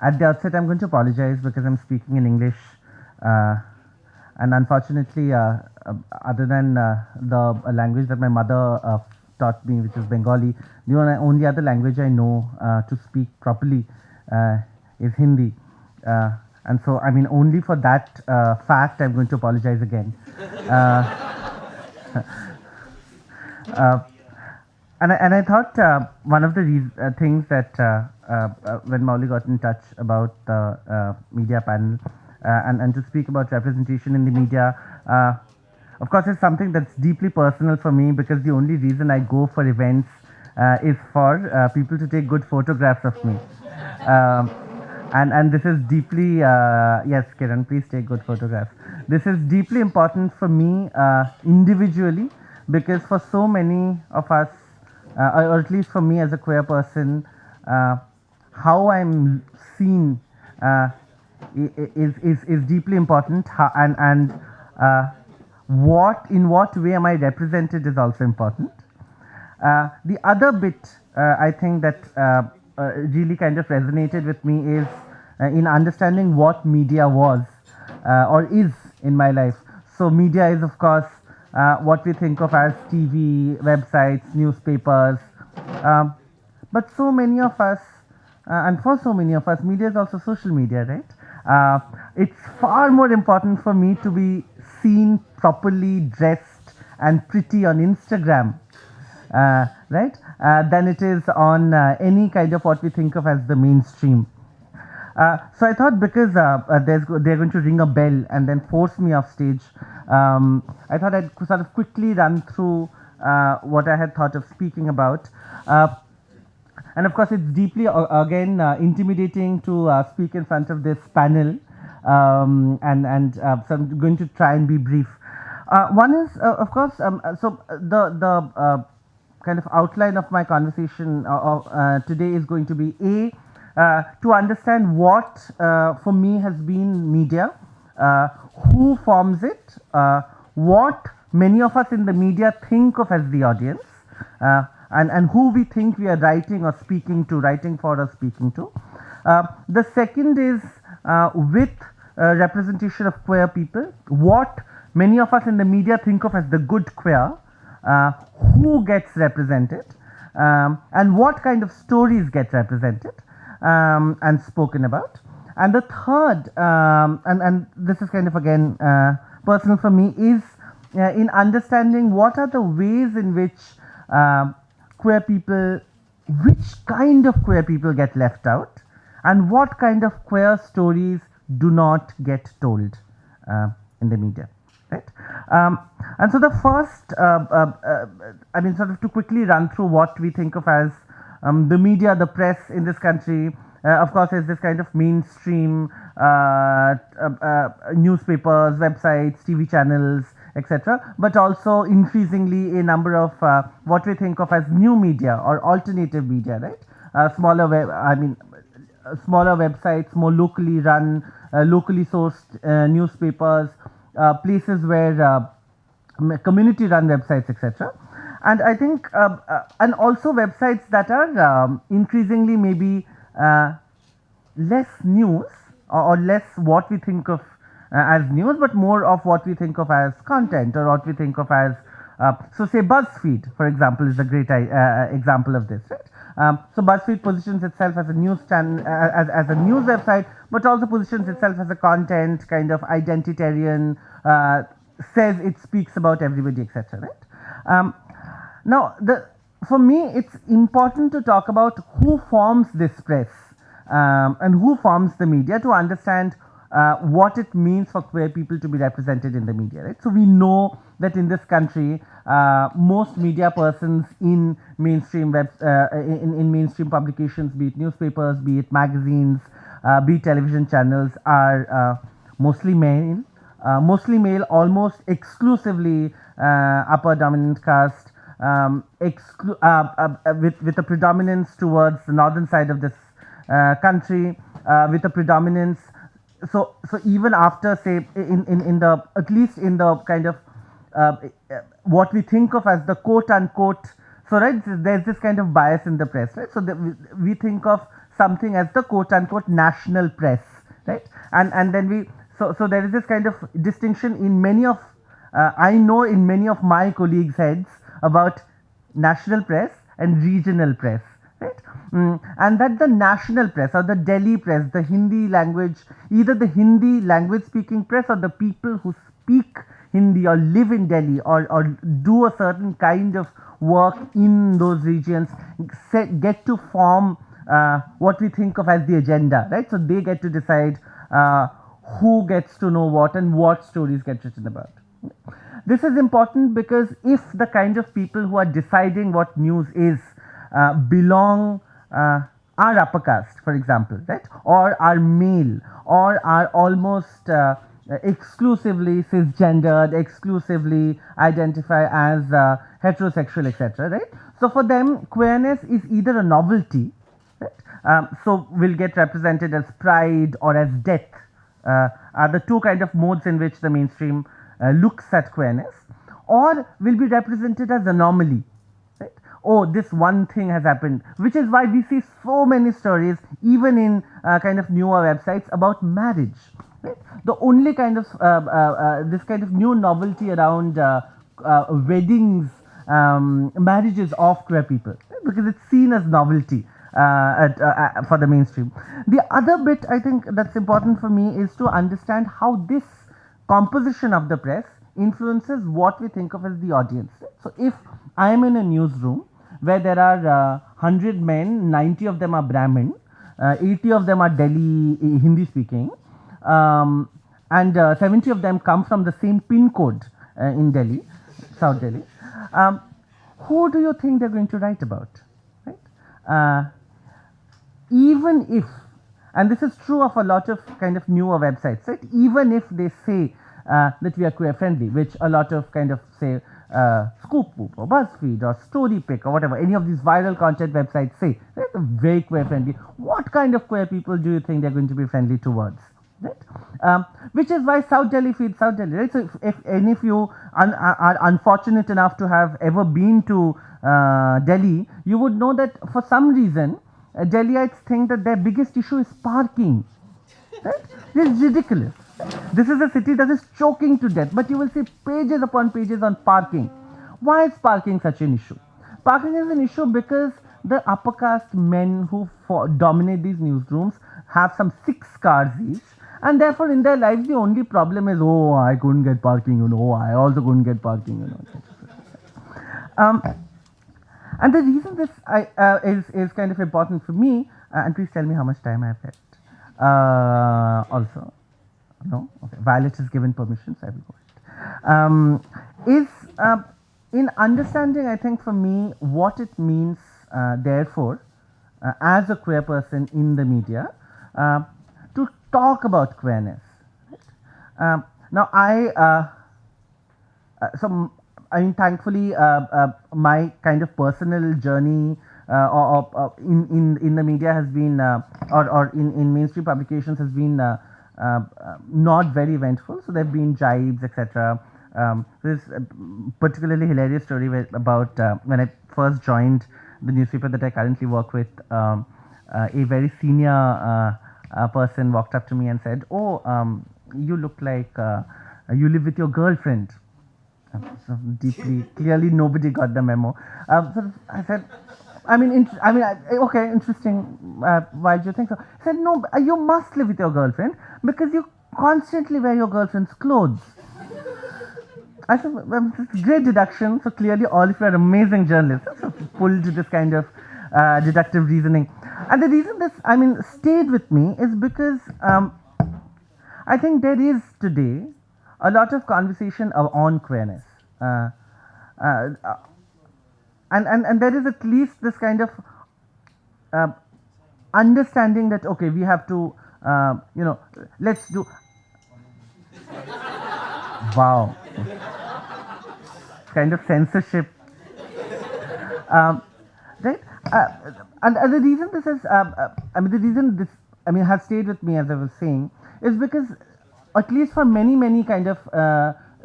At the outset, I'm going to apologize because I'm speaking in English, uh, and unfortunately, other than the language that my mother taught me, which is Bengali, the only other language I know to speak properly uh, is Hindi. Uh, and so, I mean, only for that fact, I'm going to apologize again. Uh, uh, and I thought one of the things that when Mauli got in touch about the media panel and to speak about representation in the media, of course, it's something that's deeply personal for me because the only reason I go for events is for people to take good photographs of me. Um, and this is deeply yes, Kiran, please take good photographs. This is deeply important for me individually because for so many of us, or at least for me as a queer person, how I'm seen is deeply important, and what in what way am I represented is also important. The other bit I think that really kind of resonated with me is in understanding what media was or is in my life. So, media is, of course, what we think of as TV, websites, newspapers. Um, but so many of us, and for so many of us, media is also social media, right? It's far more important for me to be seen properly dressed and pretty on Instagram, right? Than it is on any kind of what we think of as the mainstream. So I thought because they're going to ring a bell and then force me off stage, I thought I'd sort of quickly run through what I had thought of speaking about. And of course, it's deeply, again, intimidating to speak in front of this panel. So I'm going to try and be brief. One is, of course, so the kind of outline of my conversation today is going to be to understand what for me has been media, who forms it, what many of us in the media think of as the audience, and who we think we are writing or speaking to, writing for or speaking to. The second is with representation of queer people, what many of us in the media think of as the good queer, who gets represented, and what kind of stories get represented and spoken about. And the third, and this is kind of again personal for me, is in understanding what are the ways in which queer people, which kind of queer people get left out, and what kind of queer stories do not get told in the media. Right, and so the first, I mean, sort of to quickly run through what we think of as the media, the press in this country. Of course, is this kind of mainstream newspapers, websites, TV channels, etc. But also increasingly a number of what we think of as new media or alternative media, right? Smaller smaller websites, more locally run, locally sourced newspapers, places where community run websites, etc. And I think, and also websites that are increasingly maybe less news or less what we think of as news, but more of what we think of as content or what we think of as, so say BuzzFeed, for example, is a great example of this, right? So BuzzFeed positions itself as a news channel, as a news website, but also positions itself as a content kind of identitarian, says it speaks about everybody, etc. Right? Now, for me, it's important to talk about who forms this press and who forms the media to understand what it means for queer people to be represented in the media. Right? So we know that in this country, most media persons in mainstream in mainstream publications, be it newspapers, be it magazines, be it television channels, are mostly male, almost exclusively upper dominant caste, with a predominance towards the northern side of this country, with a predominance. So even after, say, in the, at least in the kind of what we think of as the quote unquote, so right, there's this kind of bias in the press, right? So we think of something as the quote unquote national press, right? And then so there is this kind of distinction in many of I know in many of my colleagues' heads about national press and regional press, right? And that the national press or the Delhi press, the Hindi language, either the Hindi language speaking press or the people who speak Hindi or live in Delhi or do a certain kind of work in those regions get to form what we think of as the agenda, right? So they get to decide who gets to know what and what stories get written about. This is important because if the kind of people who are deciding what news is belong are upper caste, for example, right, or are male, or are almost exclusively cisgendered, exclusively identify as heterosexual, etc., right? So for them, queerness is either a novelty, right? So will get represented as pride or as death, are the two kind of modes in which the mainstream looks at queerness, or will be represented as anomaly, right? Oh, this one thing has happened, which is why we see so many stories, even in kind of newer websites, about marriage. Right? The only kind of this kind of new novelty around weddings, marriages of queer people, right? Because it's seen as novelty for the mainstream. The other bit I think that's important for me is to understand how this composition of the press influences what we think of as the audience. So if I am in a newsroom where there are 100 men, 90 of them are Brahmin, 80 of them are Delhi Hindi speaking, and 70 of them come from the same pin code in Delhi, South Delhi, who do you think they're going to write about, right? Even if, and this is true of a lot of kind of newer websites, right? Even if they say that we are queer friendly, which a lot of kind of say Scoop Whoop or BuzzFeed or StoryPick or whatever, any of these viral content websites say, right? Very queer friendly. What kind of queer people do you think they're going to be friendly towards? Right? Which is why South Delhi feeds South Delhi, right? So if any of you are unfortunate enough to have ever been to Delhi, you would know that for some reason Delhiites think that their biggest issue is parking. Right? This is ridiculous. This is a city that is choking to death, but you will see pages upon pages on parking. Why is parking such an issue? Parking is an issue because the upper caste men who dominate these newsrooms have some 6 cars each, and therefore in their lives the only problem is, oh, I couldn't get parking, you know, I also couldn't get parking, you know. And the reason this is kind of important for me, and please tell me how much time I have left. Also, no, okay. Violet has given permission, so I will go ahead. Is in understanding, I think for me, what it means, therefore, as a queer person in the media, to talk about queerness. Right? Now, so I mean, thankfully, my kind of personal journey in the media has been, or in mainstream publications has been not very eventful. So there have been jibes, etc. There's a particularly hilarious story about when I first joined the newspaper that I currently work with. A very senior person walked up to me and said, "Oh, you look like you live with your girlfriend." So deeply, clearly nobody got the memo. So I said, okay, interesting. Why do you think so? I said, no, you must live with your girlfriend because you constantly wear your girlfriend's clothes. I said, well, it's great deduction. So clearly all of you are amazing journalists. So pulled this kind of deductive reasoning. And the reason this, stayed with me is because I think there is today a lot of conversation on queerness. And there is at least this kind of understanding that, okay, we have to, let's do. Wow. Kind of censorship. Right? And the reason this is, the reason this, has stayed with me, as I was saying, is because at least for many kind of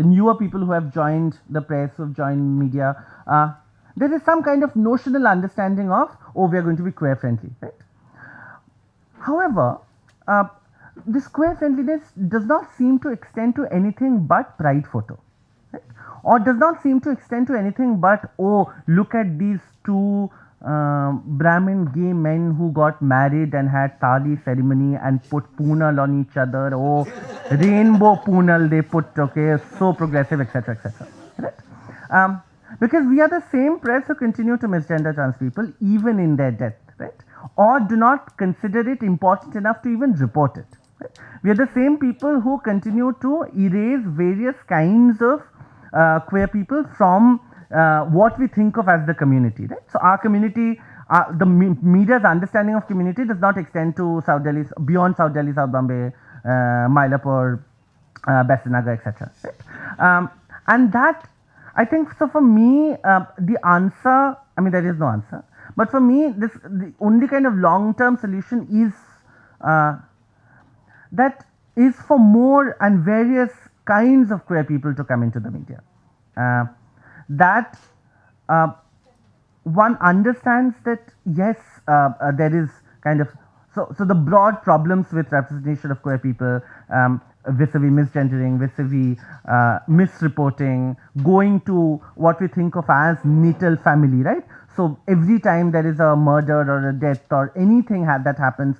newer people who have joined the press, who have joined media, there is some kind of notional understanding of, oh, we are going to be queer friendly, right? However, uh, this queer friendliness does not seem to extend to anything but pride photo, right? Or does not seem to extend to anything but, oh, look at these two Brahmin gay men who got married and had tali ceremony and put poonal on each other. Oh, rainbow poonal they put, okay, so progressive, etc., etc. Right? Because we are the same press who continue to misgender trans people even in their death, right? Or do not consider it important enough to even report it. Right? We are the same people who continue to erase various kinds of queer people from what we think of as the community, right? So our community, the media's understanding of community does not extend to South Delhi, beyond South Delhi, South Bombay, Mylapore, Besanagar, etc. Right? And that, I think, so for me, the answer, I mean, there is no answer, but for me, the only kind of long-term solution is that is for more and various kinds of queer people to come into the media. That one understands that yes, there is kind of so the broad problems with representation of queer people, vis-a-vis misgendering, vis-a-vis misreporting, going to what we think of as natal family, right? So every time there is a murder or a death or anything that happens,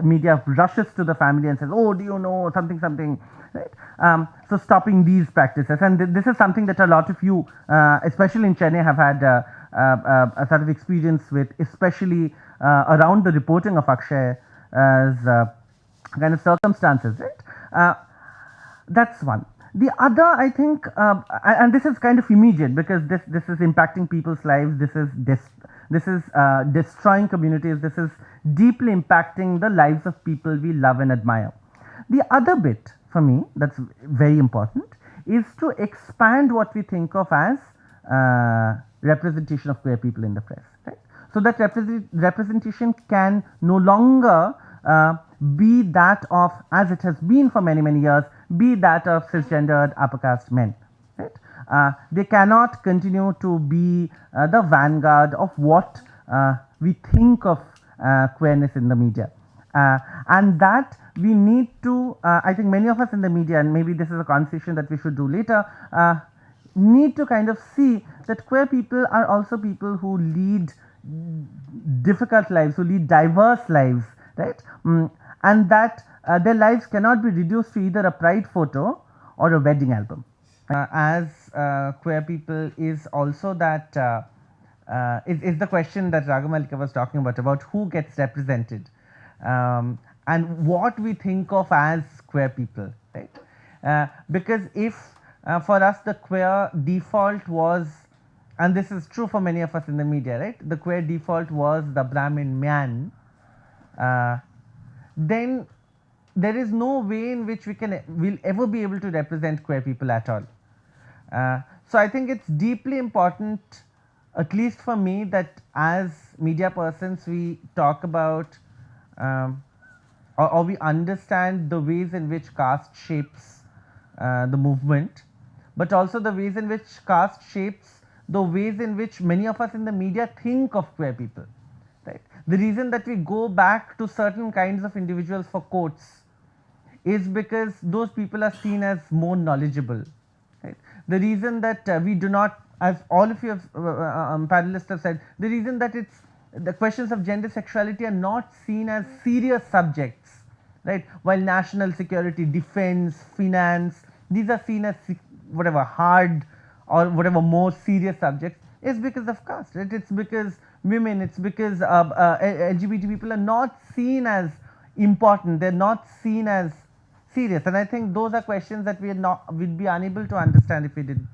media rushes to the family and says, "Oh, do you know something, something?" Right? So stopping these practices, and this is something that a lot of you, especially in Chennai, have had a sort of experience with, especially around the reporting of Akshay's kind of circumstances, right? That's one. The other, I think, and this is kind of immediate because this is impacting people's lives. This is destroying communities. This is deeply impacting the lives of people we love and admire. The other bit for me that's very important is to expand what we think of as representation of queer people in the press, right? So that representation can no longer be that of, as it has been for many, many years, be that of cisgendered upper caste men, right? They cannot continue to be the vanguard of what we think of queerness in the media. And that we need to, I think many of us in the media, and maybe this is a conversation that we should do later, need to kind of see that queer people are also people who lead difficult lives, who lead diverse lives, right? And that their lives cannot be reduced to either a pride photo or a wedding album. As queer people is also that is the question that Ragamalika was talking about who gets represented, and what we think of as queer people, right? Because if for us the queer default was, and this is true for many of us in the media, right? The queer default was the Brahmin man, then there is no way in which we'll ever be able to represent queer people at all. So I think it's deeply important, at least for me, that as media persons we talk about or we understand the ways in which caste shapes the movement, but also the ways in which caste shapes the ways in which many of us in the media think of queer people, right? The reason that we go back to certain kinds of individuals for quotes is because those people are seen as more knowledgeable, right? The reason that we do not, as all of you have, panelists have said, the reason that it's the questions of gender sexuality are not seen as serious subjects, right? While national security, defense, finance, these are seen as whatever hard or whatever more serious subjects, is because of caste, right? It's because women, it's because LGBT people are not seen as important, they are not seen as serious, and I think those are questions that we'd be unable to understand if we did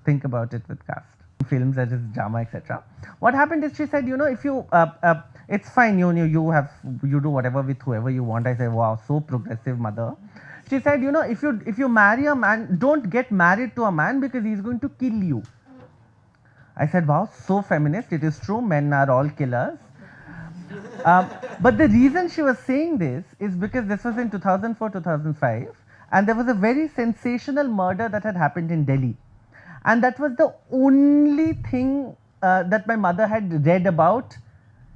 think about it with caste. Films, that is drama, etc. What happened is, she said, you know, if you it's fine, you do whatever with whoever you want. I said, wow, so progressive, mother. She said, you know, if you marry a man, don't get married to a man because he's going to kill you. I said, wow, so feminist. It is true, men are all killers. But the reason she was saying this is because this was in 2004-2005, and there was a very sensational murder that had happened in Delhi, and that was the only thing that my mother had read about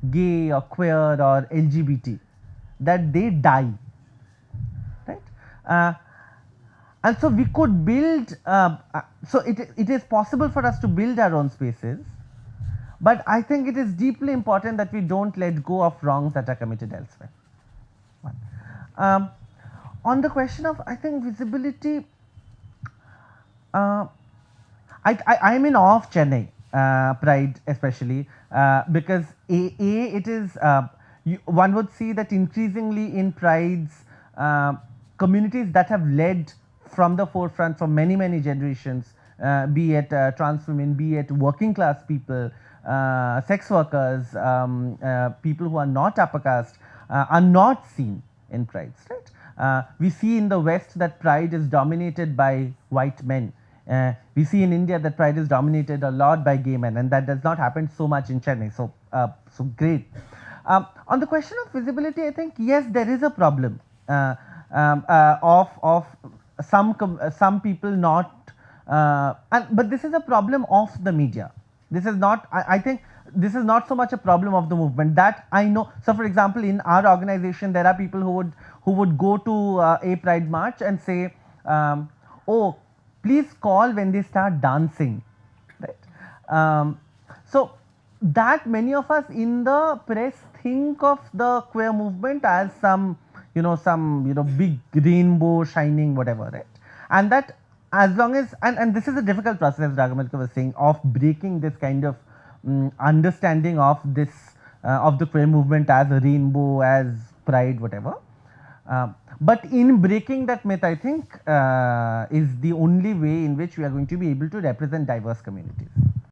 gay or queer or LGBT, that they die, right? And so we could build, so it is possible for us to build our own spaces, but I think it is deeply important that we don't let go of wrongs that are committed elsewhere. On the question of, I think, visibility, I am in awe of Chennai Pride, especially because it is one would see that increasingly in prides, communities that have led from the forefront for many generations, be it trans women, be it working class people, sex workers, people who are not upper caste, are not seen in prides, right? We see in the West that pride is dominated by white men. We see in India that pride is dominated a lot by gay men, and that does not happen so much in Chennai. So, so great. On the question of visibility, I think yes, there is a problem of some people not, but this is a problem of the media. This is not. I think this is not so much a problem of the movement, that I know. So, for example, in our organization, there are people who would go to a Pride march and say, "Oh, please call when they start dancing," right? So that many of us in the press think of the queer movement as some big rainbow shining whatever, right? And that as long as, and this is a difficult process, as Ragamalika was saying, of breaking this kind of understanding of this of the queer movement as a rainbow, as pride, whatever. But in breaking that myth, I think is the only way in which we are going to be able to represent diverse communities.